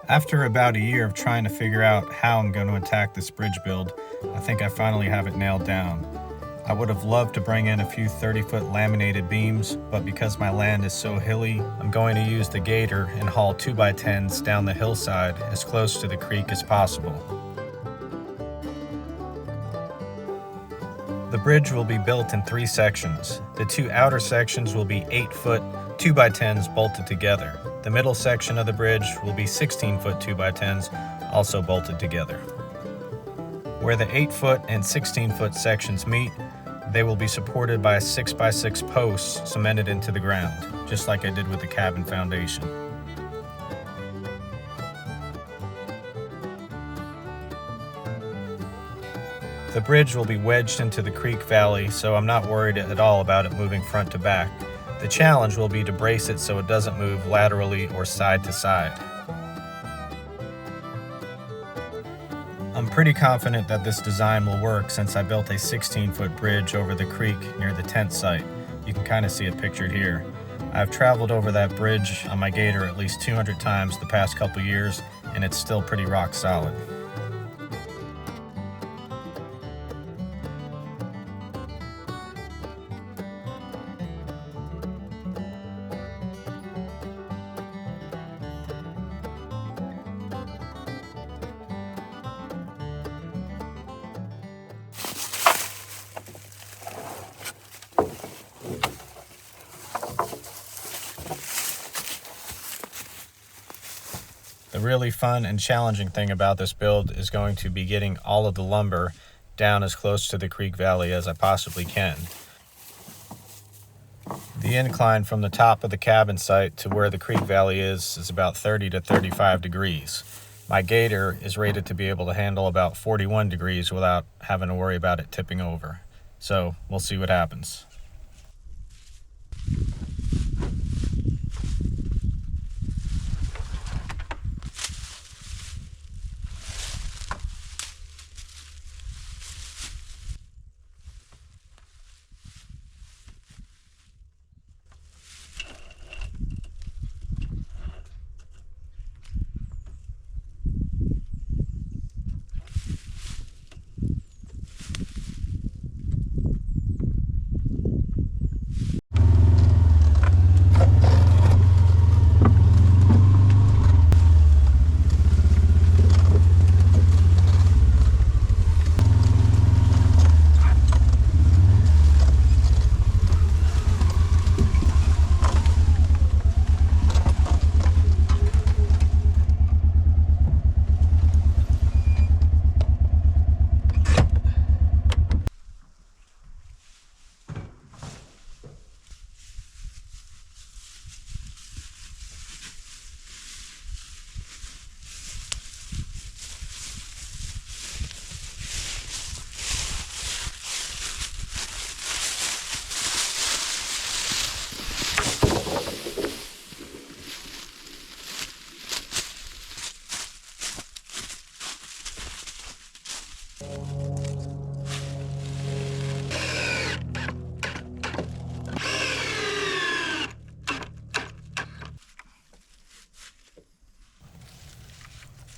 After about a year of trying to figure out how I'm going to attack this bridge build, I think I finally have it nailed down. I would have loved to bring in a few 30-foot laminated beams, but because my land is so hilly, I'm going to use the gator and haul 2x10s down the hillside as close to the creek as possible. The bridge will be built in 3 sections. The 2 outer sections will be 8-foot 2x10s bolted together. The middle section of the bridge will be 16-foot 2x10s also bolted together. Where the 8-foot and 16-foot sections meet, they will be supported by 6x6 posts cemented into the ground, just like I did with the cabin foundation. The bridge will be wedged into the creek valley, so I'm not worried at all about it moving front to back. The challenge will be to brace it so it doesn't move laterally or side to side. I'm pretty confident that this design will work since I built a 16-foot bridge over the creek near the tent site. You can kind of see it pictured here. I've traveled over that bridge on my gator at least 200 times the past couple years, and it's still pretty rock solid. The really fun and challenging thing about this build is going to be getting all of the lumber down as close to the creek valley as I possibly can. The incline from the top of the cabin site to where the creek valley is about 30 to 35 degrees. My gator is rated to be able to handle about 41 degrees without having to worry about it tipping over. So we'll see what happens.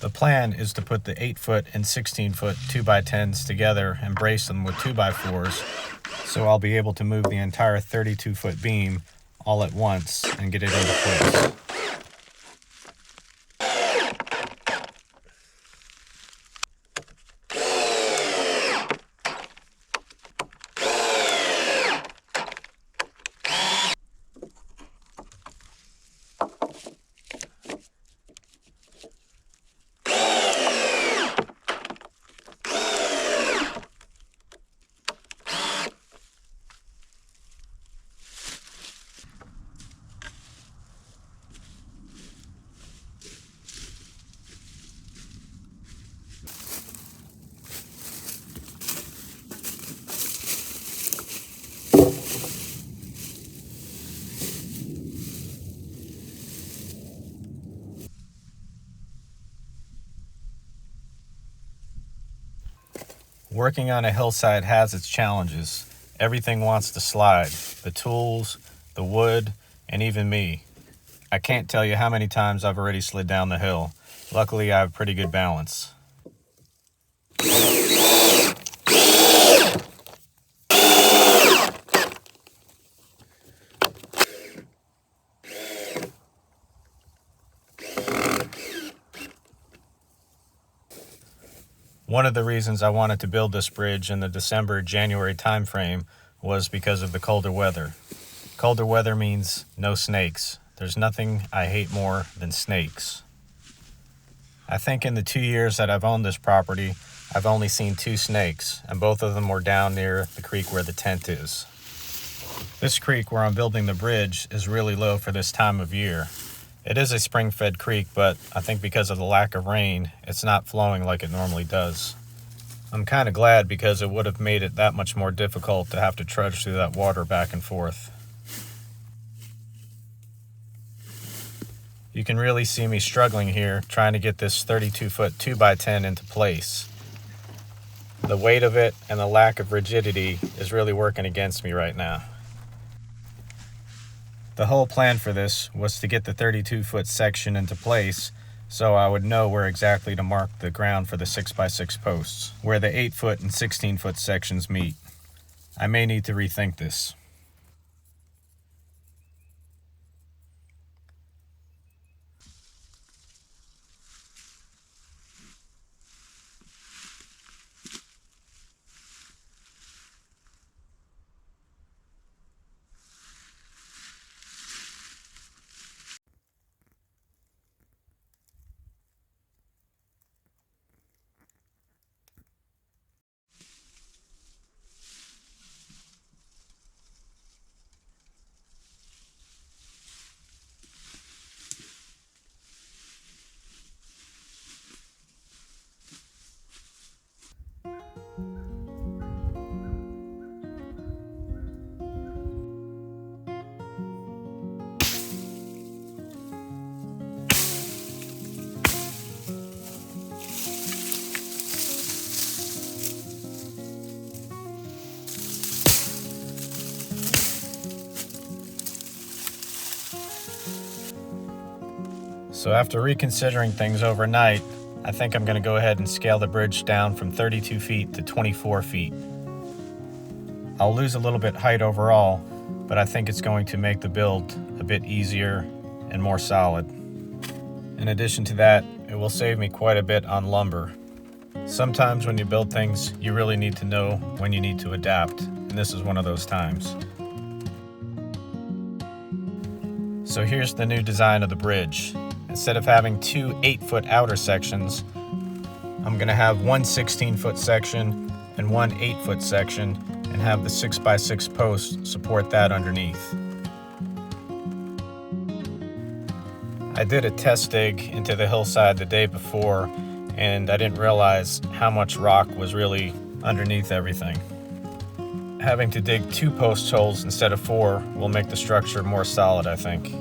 The plan is to put the 8-foot and 16-foot 2x10s together and brace them with 2x4s, so I'll be able to move the entire 32-foot beam all at once and get it into place. Working on a hillside has its challenges. Everything wants to slide. The tools, the wood, and even me. I can't tell you how many times I've already slid down the hill. Luckily, I have pretty good balance. One of the reasons I wanted to build this bridge in the December-January time frame was because of the colder weather. Colder weather means no snakes. There's nothing I hate more than snakes. I think in the 2 years that I've owned this property, I've only seen 2 snakes, and both of them were down near the creek where the tent is. This creek where I'm building the bridge is really low for this time of year. It is a spring-fed creek, but I think because of the lack of rain, it's not flowing like it normally does. I'm kind of glad because it would have made it that much more difficult to have to trudge through that water back and forth. You can really see me struggling here trying to get this 32-foot 2x10 into place. The weight of it and the lack of rigidity is really working against me right now. The whole plan for this was to get the 32-foot section into place so I would know where exactly to mark the ground for the 6x6 posts, where the 8-foot and 16-foot sections meet. I may need to rethink this. So after reconsidering things overnight, I think I'm going to go ahead and scale the bridge down from 32 feet to 24 feet. I'll lose a little bit height overall, but I think it's going to make the build a bit easier and more solid. In addition to that, it will save me quite a bit on lumber. Sometimes when you build things, you really need to know when you need to adapt, and this is one of those times. So here's the new design of the bridge. Instead of having 2 8-foot outer sections, I'm going to have one 16-foot section and one 8-foot section and have the 6x6 post support that underneath. I did a test dig into the hillside the day before and I didn't realize how much rock was really underneath everything. Having to dig 2 post holes instead of 4 will make the structure more solid, I think.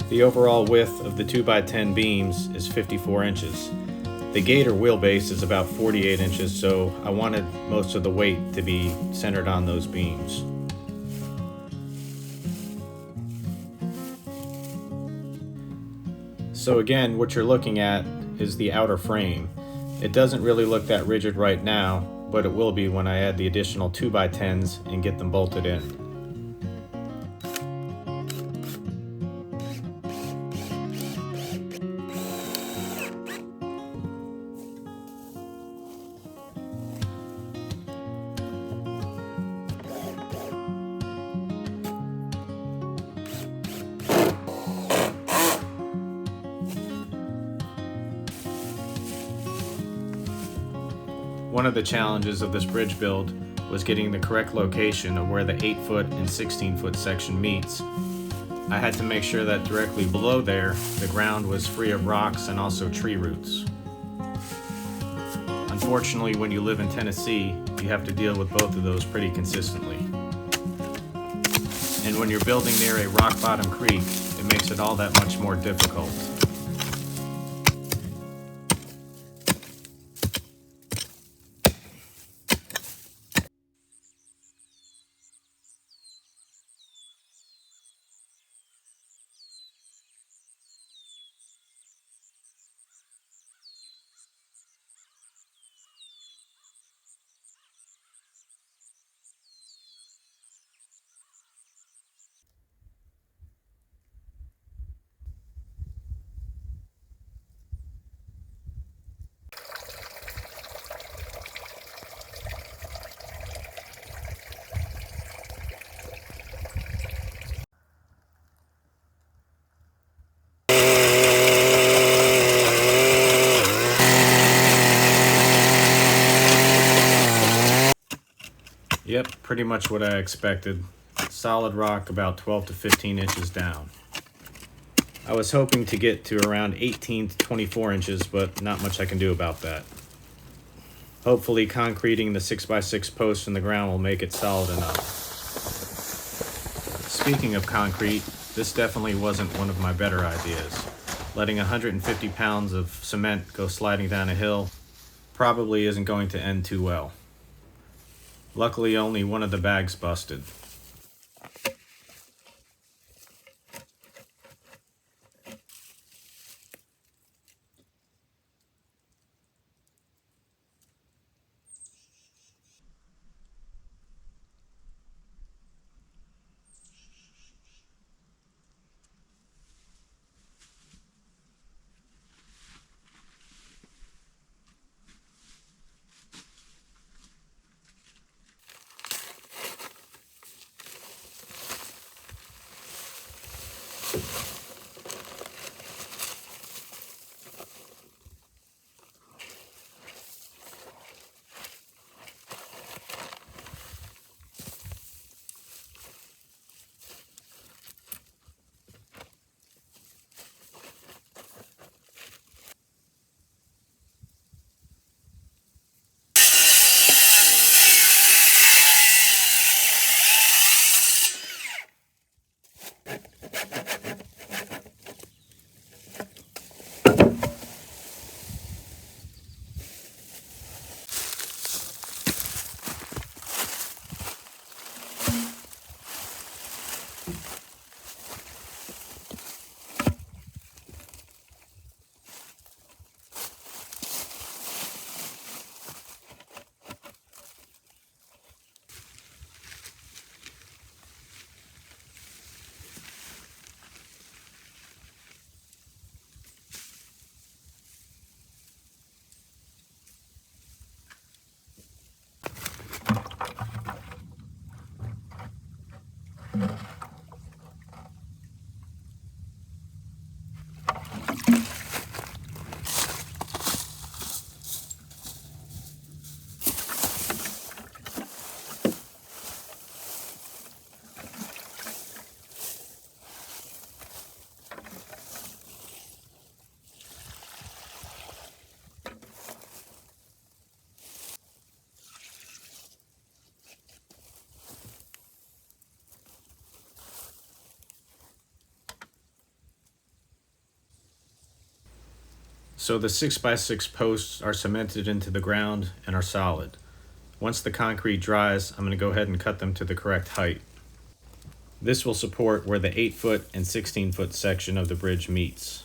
The overall width of the 2x10 beams is 54 inches. The gator wheelbase is about 48 inches, so I wanted most of the weight to be centered on those beams. So again, what you're looking at is the outer frame. It doesn't really look that rigid right now, but it will be when I add the additional 2x10s and get them bolted in. One of the challenges of this bridge build was getting the correct location of where the 8-foot and 16-foot section meets. I had to make sure that directly below there, the ground was free of rocks and also tree roots. Unfortunately, when you live in Tennessee, you have to deal with both of those pretty consistently. And when you're building near a rock bottom creek, it makes it all that much more difficult. Yep, pretty much what I expected. Solid rock about 12 to 15 inches down. I was hoping to get to around 18 to 24 inches, but not much I can do about that. Hopefully concreting the 6x6 posts in the ground will make it solid enough. Speaking of concrete, this definitely wasn't one of my better ideas. Letting 150 pounds of cement go sliding down a hill probably isn't going to end too well. Luckily, only one of the bags busted. So the 6x6 posts are cemented into the ground and are solid. Once the concrete dries, I'm going to go ahead and cut them to the correct height. This will support where the 8-foot and 16-foot section of the bridge meets.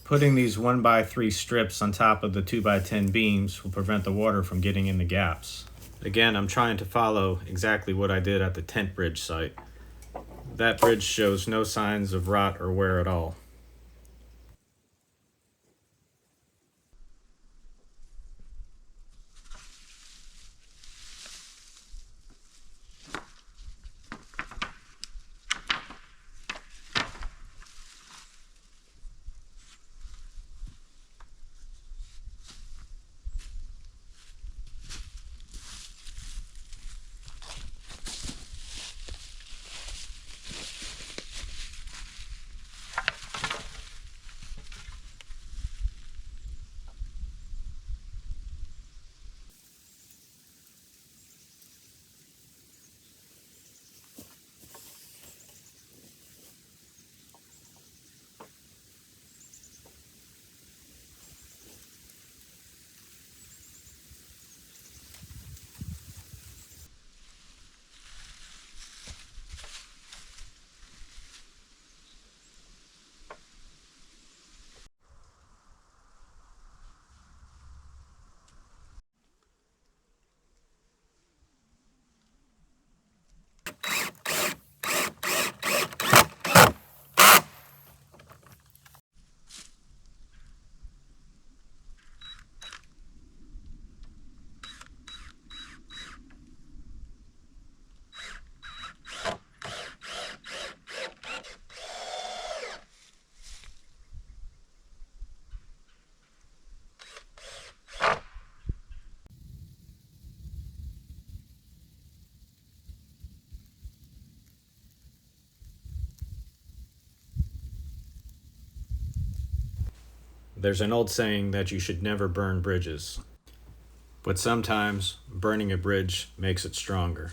Putting these 1x3 strips on top of the 2x10 beams will prevent the water from getting in the gaps. Again, I'm trying to follow exactly what I did at the tent bridge site. That bridge shows no signs of rot or wear at all. There's an old saying that you should never burn bridges, but sometimes burning a bridge makes it stronger.